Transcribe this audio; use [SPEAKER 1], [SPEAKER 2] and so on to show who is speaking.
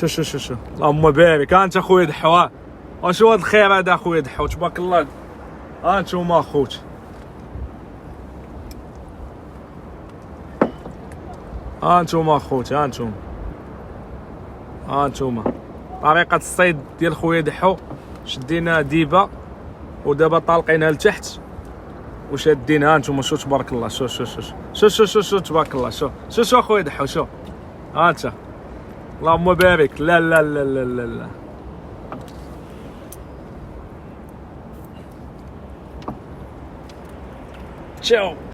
[SPEAKER 1] شو اللهم بارك. ها انت اخويا دحو، وشو هاد الخير هذا اخويا دحو تبارك الله. ها انتوما اخوت، ها انتوما اخوت، ها انتوما طريقة الصيد ديال خويا دحو. شدينا ديبة ودابا طالقينها لتحت وشادينها. انتوما شو تبارك الله، شو تبارك الله. شو اخويا دحو، شو ها انت اللهم بارك. لا لا لا لا لا, لا. تشاو.